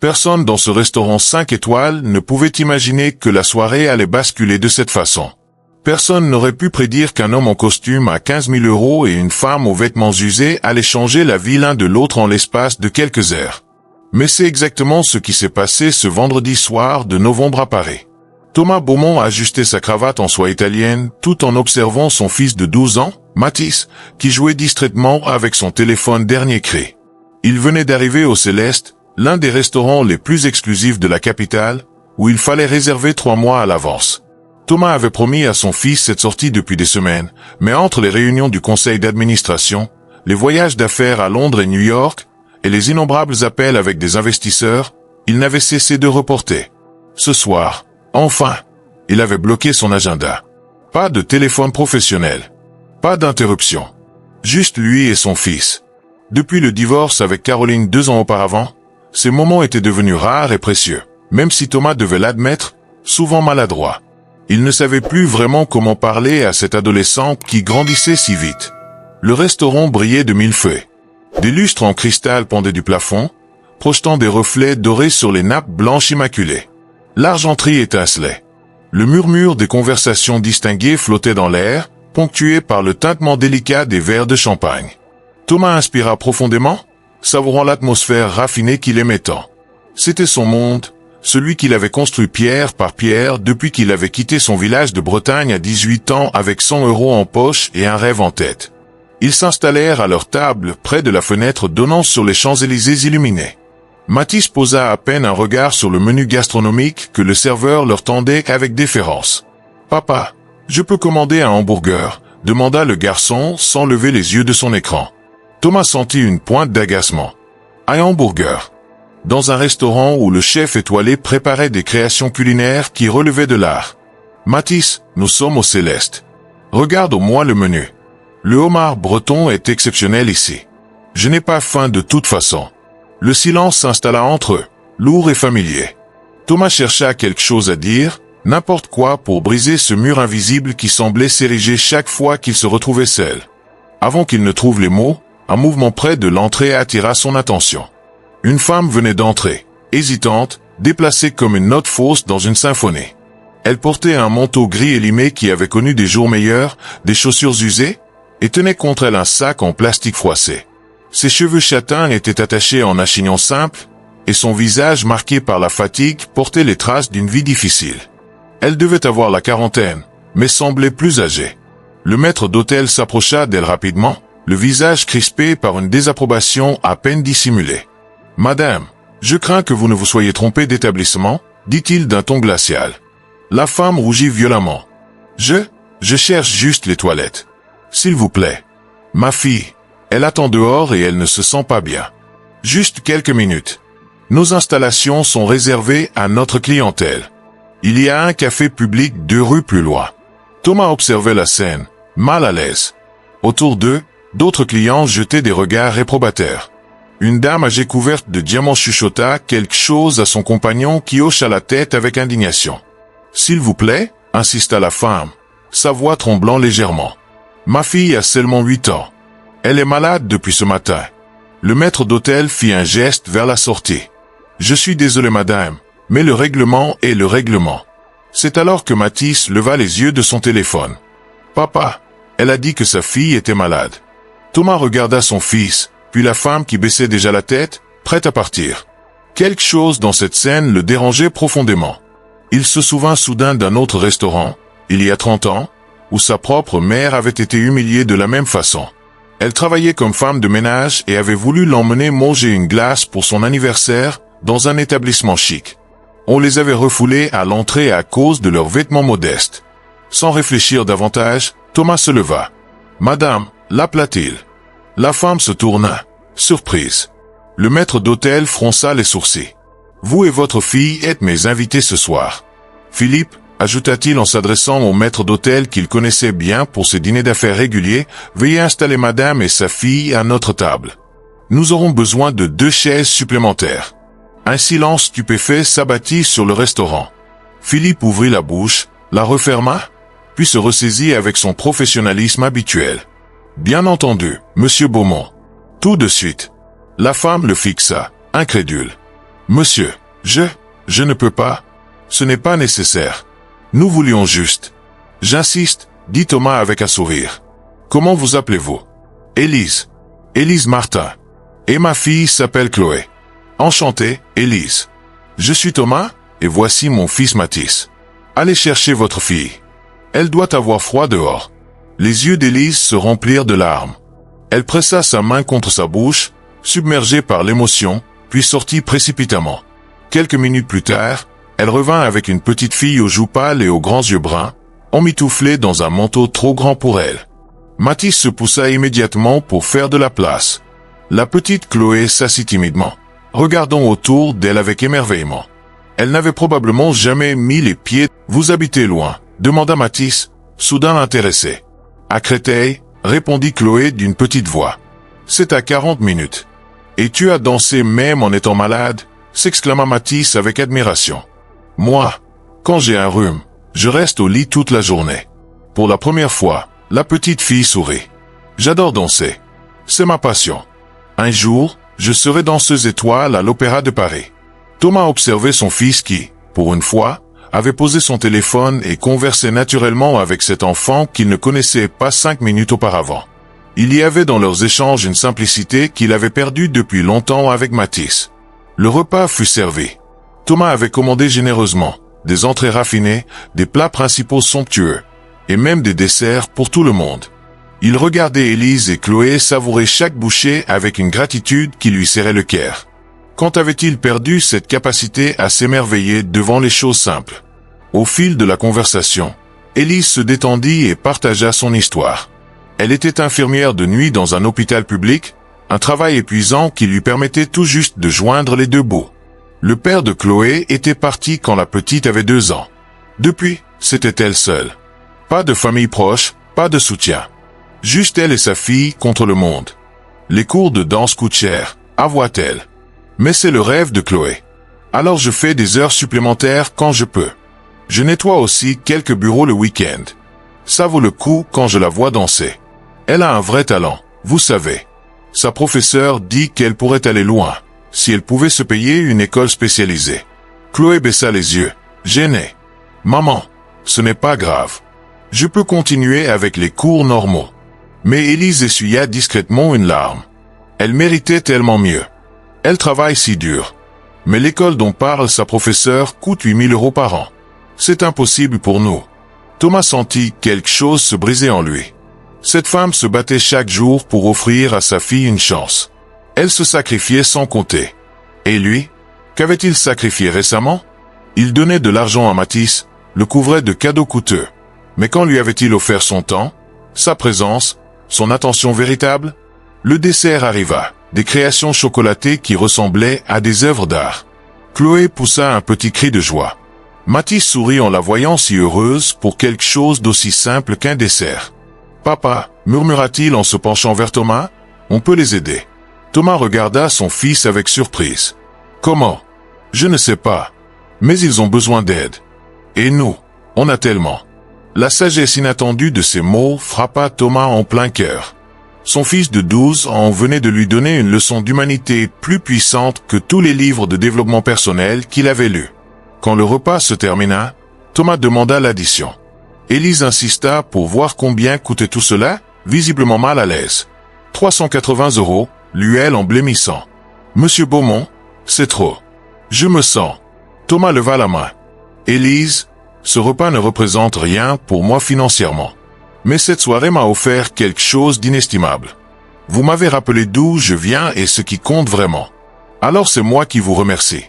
Personne dans ce restaurant 5 étoiles ne pouvait imaginer que la soirée allait basculer de cette façon. Personne n'aurait pu prédire qu'un homme en costume à 15 000 € et une femme aux vêtements usés allaient changer la vie l'un de l'autre en l'espace de quelques heures. Mais c'est exactement ce qui s'est passé ce vendredi soir de novembre à Paris. Thomas Beaumont ajustait sa cravate en soie italienne tout en observant son fils de 12 ans, Mathis, qui jouait distraitement avec son téléphone dernier cri. Il venait d'arriver au Céleste, l'un des restaurants les plus exclusifs de la capitale, où il fallait réserver 3 mois à l'avance. Thomas avait promis à son fils cette sortie depuis des semaines, mais entre les réunions du conseil d'administration, les voyages d'affaires à Londres et New York, et les innombrables appels avec des investisseurs, il n'avait cessé de reporter. Ce soir, enfin, il avait bloqué son agenda. Pas de téléphone professionnel. Pas d'interruption. Juste lui et son fils. Depuis le divorce avec Caroline 2 ans auparavant, ces moments étaient devenus rares et précieux, même si Thomas devait l'admettre, souvent maladroit. Il ne savait plus vraiment comment parler à cet adolescent qui grandissait si vite. Le restaurant brillait de mille feux. Des lustres en cristal pendaient du plafond, projetant des reflets dorés sur les nappes blanches immaculées. L'argenterie étincelait. Le murmure des conversations distinguées flottait dans l'air, ponctué par le tintement délicat des verres de champagne. Thomas inspira profondément, savourant l'atmosphère raffinée qu'il aimait tant. C'était son monde, celui qu'il avait construit pierre par pierre depuis qu'il avait quitté son village de Bretagne à 18 ans avec 100 € en poche et un rêve en tête. Ils s'installèrent à leur table près de la fenêtre donnant sur les Champs-Élysées illuminés. Mathis posa à peine un regard sur le menu gastronomique que le serveur leur tendait avec déférence. « Papa, je peux commander un hamburger ?» demanda le garçon sans lever les yeux de son écran. Thomas sentit une pointe d'agacement. « Un hamburger ?» Dans un restaurant où le chef étoilé préparait des créations culinaires qui relevaient de l'art. « Mathis, nous sommes au Céleste. Regarde au moins le menu. Le homard breton est exceptionnel ici. Je n'ai pas faim de toute façon. » Le silence s'installa entre eux, lourd et familier. Thomas chercha quelque chose à dire, n'importe quoi pour briser ce mur invisible qui semblait s'ériger chaque fois qu'il se retrouvait seul. Avant qu'il ne trouve les mots, un mouvement près de l'entrée attira son attention. Une femme venait d'entrer, hésitante, déplacée comme une note fausse dans une symphonie. Elle portait un manteau gris élimé qui avait connu des jours meilleurs, des chaussures usées, et tenait contre elle un sac en plastique froissé. Ses cheveux châtains étaient attachés en un chignon simple, et son visage marqué par la fatigue portait les traces d'une vie difficile. Elle devait avoir la quarantaine, mais semblait plus âgée. Le maître d'hôtel s'approcha d'elle rapidement, le visage crispé par une désapprobation à peine dissimulée. « Madame, je crains que vous ne vous soyez trompée d'établissement, » dit-il d'un ton glacial. La femme rougit violemment. « Je cherche juste les toilettes. S'il vous plaît. Ma fille. Elle attend dehors et elle ne se sent pas bien. Juste quelques minutes. Nos installations sont réservées à notre clientèle. Il y a un café public 2 rues plus loin. » Thomas observait la scène, mal à l'aise. Autour d'eux, d'autres clients jetaient des regards réprobateurs. Une dame âgée couverte de diamants chuchota quelque chose à son compagnon qui hocha la tête avec indignation. « S'il vous plaît, » insista la femme, sa voix tremblant légèrement. « Ma fille a seulement 8 ans. Elle est malade depuis ce matin. » Le maître d'hôtel fit un geste vers la sortie. « Je suis désolé madame, mais le règlement est le règlement. » C'est alors que Mathis leva les yeux de son téléphone. « Papa, elle a dit que sa fille était malade. » Thomas regarda son fils, puis la femme qui baissait déjà la tête, prête à partir. Quelque chose dans cette scène le dérangeait profondément. Il se souvint soudain d'un autre restaurant, il y a 30 ans, où sa propre mère avait été humiliée de la même façon. Elle travaillait comme femme de ménage et avait voulu l'emmener manger une glace pour son anniversaire dans un établissement chic. On les avait refoulés à l'entrée à cause de leurs vêtements modestes. Sans réfléchir davantage, Thomas se leva. « Madame, l'appela-t-il » La femme se tourna, surprise. Le maître d'hôtel fronça les sourcils. « Vous et votre fille êtes mes invités ce soir. » Philippe, ajouta-t-il en s'adressant au maître d'hôtel qu'il connaissait bien pour ses dîners d'affaires réguliers, « veuillez installer madame et sa fille à notre table. Nous aurons besoin de 2 chaises supplémentaires. » Un silence stupéfait s'abattit sur le restaurant. Philippe ouvrit la bouche, la referma, puis se ressaisit avec son professionnalisme habituel. « Bien entendu, monsieur Beaumont. » Tout de suite. La femme le fixa, incrédule. « Monsieur, je ne peux pas. Ce n'est pas nécessaire. Nous voulions juste. J'insiste, dit Thomas avec un sourire. Comment vous appelez-vous? Élise. Élise Martin. Et ma fille s'appelle Chloé. Enchanté, Élise. Je suis Thomas, et voici mon fils Mathis. Allez chercher votre fille. Elle doit avoir froid dehors. Les yeux d'Élise se remplirent de larmes. Elle pressa sa main contre sa bouche, submergée par l'émotion, puis sortit précipitamment. Quelques minutes plus tard, elle revint avec une petite fille aux joues pâles et aux grands yeux bruns, emmitouflée dans un manteau trop grand pour elle. Mathis se poussa immédiatement pour faire de la place. La petite Chloé s'assit timidement, regardant autour d'elle avec émerveillement. Elle n'avait probablement jamais mis les pieds. « Vous habitez loin ?» demanda Mathis, soudain intéressé. « À Créteil ?» répondit Chloé d'une petite voix. « C'est à 40 minutes. »« Et tu as dansé même en étant malade ?» s'exclama Mathis avec admiration. « Moi, quand j'ai un rhume, je reste au lit toute la journée. » Pour la première fois, la petite fille sourit. « J'adore danser. C'est ma passion. Un jour, je serai danseuse étoile à l'Opéra de Paris. » Thomas observait son fils qui, pour une fois, avait posé son téléphone et conversait naturellement avec cet enfant qu'il ne connaissait pas 5 minutes auparavant. Il y avait dans leurs échanges une simplicité qu'il avait perdue depuis longtemps avec Mathis. Le repas fut servi. Thomas avait commandé généreusement, des entrées raffinées, des plats principaux somptueux, et même des desserts pour tout le monde. Il regardait Élise et Chloé savourer chaque bouchée avec une gratitude qui lui serrait le cœur. Quand avait-il perdu cette capacité à s'émerveiller devant les choses simples? Au fil de la conversation, Élise se détendit et partagea son histoire. Elle était infirmière de nuit dans un hôpital public, un travail épuisant qui lui permettait tout juste de joindre les deux bouts. Le père de Chloé était parti quand la petite avait 2 ans. Depuis, c'était elle seule. Pas de famille proche, pas de soutien. Juste elle et sa fille contre le monde. Les cours de danse coûtent cher, avoua-t-elle. Mais c'est le rêve de Chloé. Alors je fais des heures supplémentaires quand je peux. Je nettoie aussi quelques bureaux le week-end. Ça vaut le coup quand je la vois danser. Elle a un vrai talent, vous savez. Sa professeure dit qu'elle pourrait aller loin, si elle pouvait se payer une école spécialisée. Chloé baissa les yeux, gênée. Maman, ce n'est pas grave. Je peux continuer avec les cours normaux. Mais Élise essuya discrètement une larme. Elle méritait tellement mieux. Elle travaille si dur. Mais l'école dont parle sa professeure coûte 8 000 € par an. C'est impossible pour nous. Thomas sentit quelque chose se briser en lui. Cette femme se battait chaque jour pour offrir à sa fille une chance. Elle se sacrifiait sans compter. Et lui, qu'avait-il sacrifié récemment? Il donnait de l'argent à Mathis, le couvrait de cadeaux coûteux. Mais quand lui avait-il offert son temps, sa présence, son attention véritable? Le dessert arriva, des créations chocolatées qui ressemblaient à des œuvres d'art. Chloé poussa un petit cri de joie. Mathis sourit en la voyant si heureuse pour quelque chose d'aussi simple qu'un dessert. « Papa, murmura-t-il en se penchant vers Thomas, on peut les aider. » Thomas regarda son fils avec surprise. « Comment? Je ne sais pas. Mais ils ont besoin d'aide. Et nous, on a tellement. » La sagesse inattendue de ces mots frappa Thomas en plein cœur. Son fils de 12 ans venait de lui donner une leçon d'humanité plus puissante que tous les livres de développement personnel qu'il avait lus. Quand le repas se termina, Thomas demanda l'addition. Élise insista pour voir combien coûtait tout cela, visiblement mal à l'aise. 380 €, lut-elle en blêmissant. « Monsieur Beaumont, c'est trop. Je me sens. » Thomas leva la main. « Élise, ce repas ne représente rien pour moi financièrement. Mais cette soirée m'a offert quelque chose d'inestimable. Vous m'avez rappelé d'où je viens et ce qui compte vraiment. Alors c'est moi qui vous remercie. »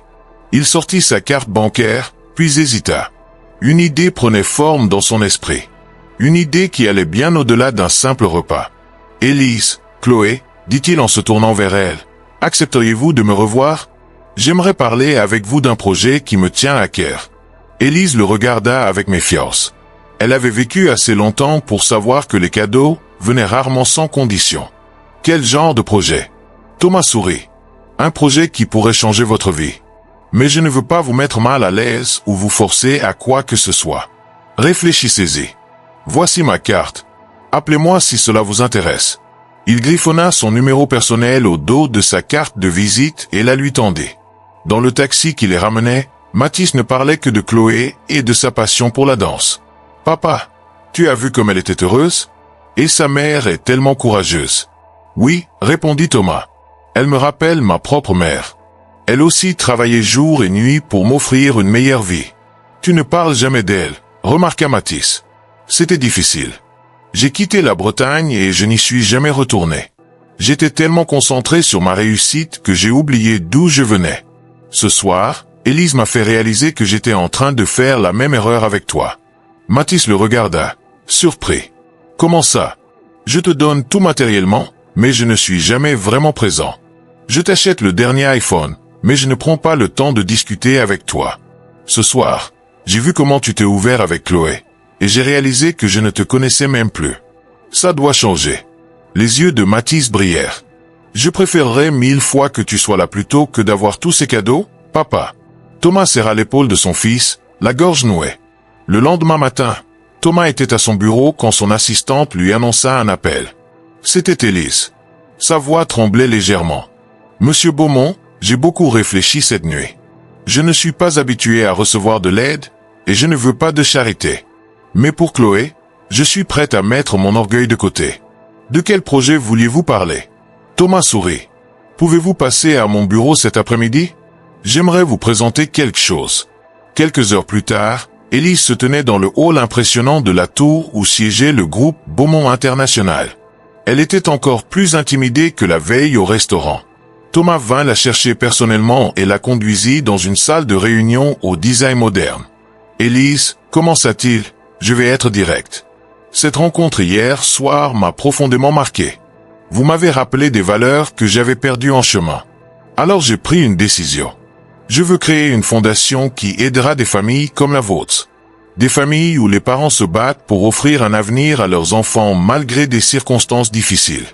Il sortit sa carte bancaire, puis hésita. Une idée prenait forme dans son esprit. Une idée qui allait bien au-delà d'un simple repas. « Élise, Chloé, dit-il en se tournant vers elle, accepteriez-vous de me revoir? J'aimerais parler avec vous d'un projet qui me tient à cœur. » Élise le regarda avec méfiance. Elle avait vécu assez longtemps pour savoir que les cadeaux venaient rarement sans condition. Quel genre de projet? Thomas sourit. Un projet qui pourrait changer votre vie. Mais je ne veux pas vous mettre mal à l'aise ou vous forcer à quoi que ce soit. Réfléchissez-y. Voici ma carte. Appelez-moi si cela vous intéresse. Il griffonna son numéro personnel au dos de sa carte de visite et la lui tendit. Dans le taxi qui les ramenait, Mathis ne parlait que de Chloé et de sa passion pour la danse. « Papa, tu as vu comme elle était heureuse? Et sa mère est tellement courageuse. »« Oui, répondit Thomas. Elle me rappelle ma propre mère. Elle aussi travaillait jour et nuit pour m'offrir une meilleure vie. »« Tu ne parles jamais d'elle, remarqua Mathis. C'était difficile. J'ai quitté la Bretagne et je n'y suis jamais retourné. J'étais tellement concentré sur ma réussite que j'ai oublié d'où je venais. Ce soir, Élise m'a fait réaliser que j'étais en train de faire la même erreur avec toi. » Mathis le regarda, surpris. « Comment ça? Je te donne tout matériellement, mais je ne suis jamais vraiment présent. Je t'achète le dernier iPhone, mais je ne prends pas le temps de discuter avec toi. Ce soir, j'ai vu comment tu t'es ouvert avec Chloé, et j'ai réalisé que je ne te connaissais même plus. Ça doit changer. » Les yeux de Mathis brillèrent. « Je préférerais 1000 fois que tu sois là plutôt que d'avoir tous ces cadeaux, papa. » Thomas serra l'épaule de son fils, la gorge nouée. Le lendemain matin, Thomas était à son bureau quand son assistante lui annonça un appel. C'était Élise. Sa voix tremblait légèrement. « Monsieur Beaumont, j'ai beaucoup réfléchi cette nuit. Je ne suis pas habitué à recevoir de l'aide, et je ne veux pas de charité. Mais pour Chloé, je suis prête à mettre mon orgueil de côté. De quel projet vouliez-vous parler? » Thomas sourit. « Pouvez-vous passer à mon bureau cet après-midi? J'aimerais vous présenter quelque chose. » Quelques heures plus tard, Élise se tenait dans le hall impressionnant de la tour où siégeait le groupe Beaumont International. Elle était encore plus intimidée que la veille au restaurant. Thomas vint la chercher personnellement et la conduisit dans une salle de réunion au design moderne. « Élise, commença-t-il, je vais être direct. Cette rencontre hier soir m'a profondément marqué. Vous m'avez rappelé des valeurs que j'avais perdues en chemin. Alors j'ai pris une décision. Je veux créer une fondation qui aidera des familles comme la vôtre. Des familles où les parents se battent pour offrir un avenir à leurs enfants malgré des circonstances difficiles. »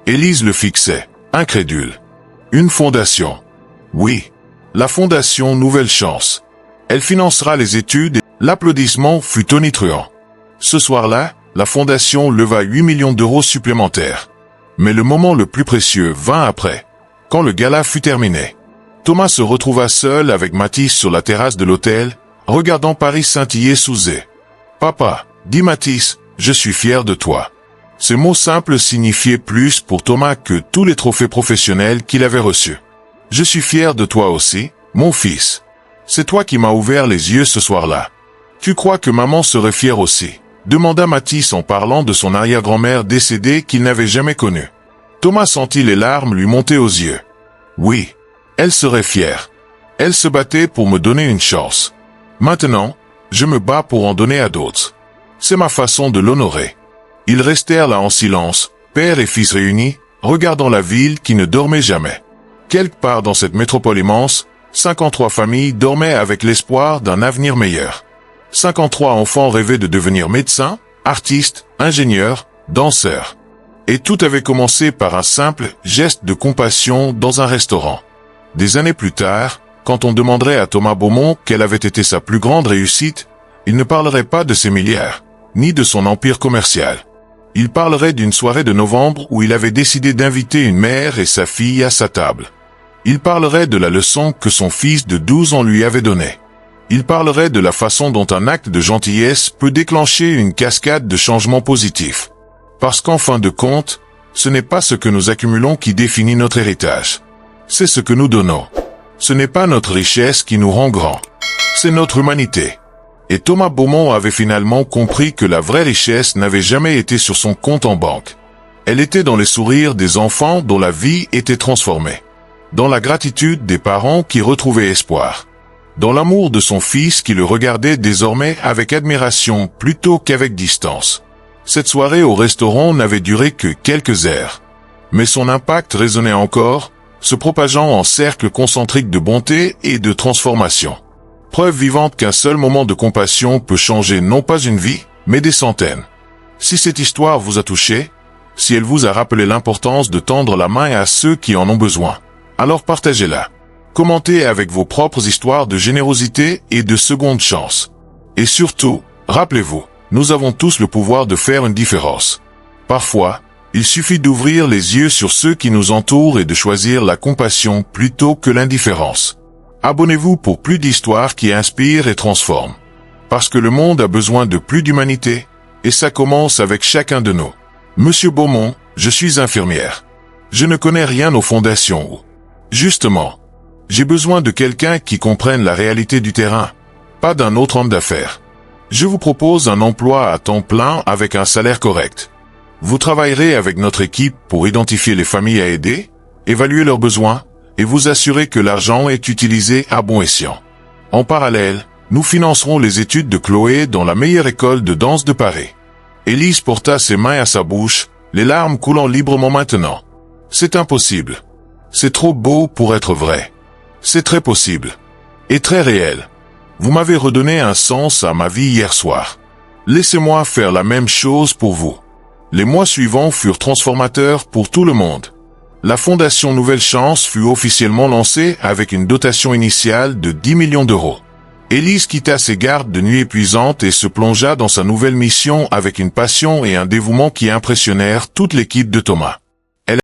Élise le fixait, incrédule. « Une fondation? » ?»« Oui, la fondation Nouvelle Chance. Elle financera les études et l'applaudissement fut tonitruant. Ce soir-là, la fondation leva 8 millions d'euros supplémentaires. Mais le moment le plus précieux vint après, quand le gala fut terminé. Thomas se retrouva seul avec Mathis sur la terrasse de l'hôtel, regardant Paris scintiller sous eux. « Papa, dit Mathis, je suis fier de toi. » Ces mots simples signifiaient plus pour Thomas que tous les trophées professionnels qu'il avait reçus. « Je suis fier de toi aussi, mon fils. C'est toi qui m'as ouvert les yeux ce soir-là. Tu crois que maman serait fière aussi? » demanda Mathis en parlant de son arrière-grand-mère décédée qu'il n'avait jamais connue. Thomas sentit les larmes lui monter aux yeux. « Oui, elle serait fière. Elle se battait pour me donner une chance. Maintenant, je me bats pour en donner à d'autres. C'est ma façon de l'honorer. » Ils restèrent là en silence, père et fils réunis, regardant la ville qui ne dormait jamais. Quelque part dans cette métropole immense, 53 familles dormaient avec l'espoir d'un avenir meilleur. 53 enfants rêvaient de devenir médecins, artistes, ingénieurs, danseurs. Et tout avait commencé par un simple geste de compassion dans un restaurant. Des années plus tard, quand on demanderait à Thomas Beaumont quelle avait été sa plus grande réussite, il ne parlerait pas de ses milliards, ni de son empire commercial. Il parlerait d'une soirée de novembre où il avait décidé d'inviter une mère et sa fille à sa table. Il parlerait de la leçon que son fils de 12 ans lui avait donnée. Il parlerait de la façon dont un acte de gentillesse peut déclencher une cascade de changements positifs. Parce qu'en fin de compte, ce n'est pas ce que nous accumulons qui définit notre héritage. C'est ce que nous donnons. Ce n'est pas notre richesse qui nous rend grands. C'est notre humanité. Et Thomas Beaumont avait finalement compris que la vraie richesse n'avait jamais été sur son compte en banque. Elle était dans les sourires des enfants dont la vie était transformée. Dans la gratitude des parents qui retrouvaient espoir. Dans l'amour de son fils qui le regardait désormais avec admiration plutôt qu'avec distance. Cette soirée au restaurant n'avait duré que quelques heures. Mais son impact résonnait encore, se propageant en cercles concentriques de bonté et de transformation. Preuve vivante qu'un seul moment de compassion peut changer non pas une vie, mais des centaines. Si cette histoire vous a touché, si elle vous a rappelé l'importance de tendre la main à ceux qui en ont besoin, alors partagez-la. Commentez avec vos propres histoires de générosité et de seconde chance. Et surtout, rappelez-vous, nous avons tous le pouvoir de faire une différence. Parfois, il suffit d'ouvrir les yeux sur ceux qui nous entourent et de choisir la compassion plutôt que l'indifférence. Abonnez-vous pour plus d'histoires qui inspirent et transforment. Parce que le monde a besoin de plus d'humanité, et ça commence avec chacun de nous. Monsieur Beaumont, je suis infirmière. Je ne connais rien aux fondations. Justement, j'ai besoin de quelqu'un qui comprenne la réalité du terrain, pas d'un autre homme d'affaires. Je vous propose un emploi à temps plein avec un salaire correct. Vous travaillerez avec notre équipe pour identifier les familles à aider, évaluer leurs besoins, et vous assurer que l'argent est utilisé à bon escient. En parallèle, nous financerons les études de Chloé dans la meilleure école de danse de Paris. Élise porta ses mains à sa bouche, les larmes coulant librement maintenant. C'est impossible. C'est trop beau pour être vrai. C'est très possible. Et très réel. Vous m'avez redonné un sens à ma vie hier soir. Laissez-moi faire la même chose pour vous. Les mois suivants furent transformateurs pour tout le monde. La Fondation Nouvelle Chance fut officiellement lancée avec une dotation initiale de 10 millions d'euros. Élise quitta ses gardes de nuit épuisantes et se plongea dans sa nouvelle mission avec une passion et un dévouement qui impressionnèrent toute l'équipe de Thomas.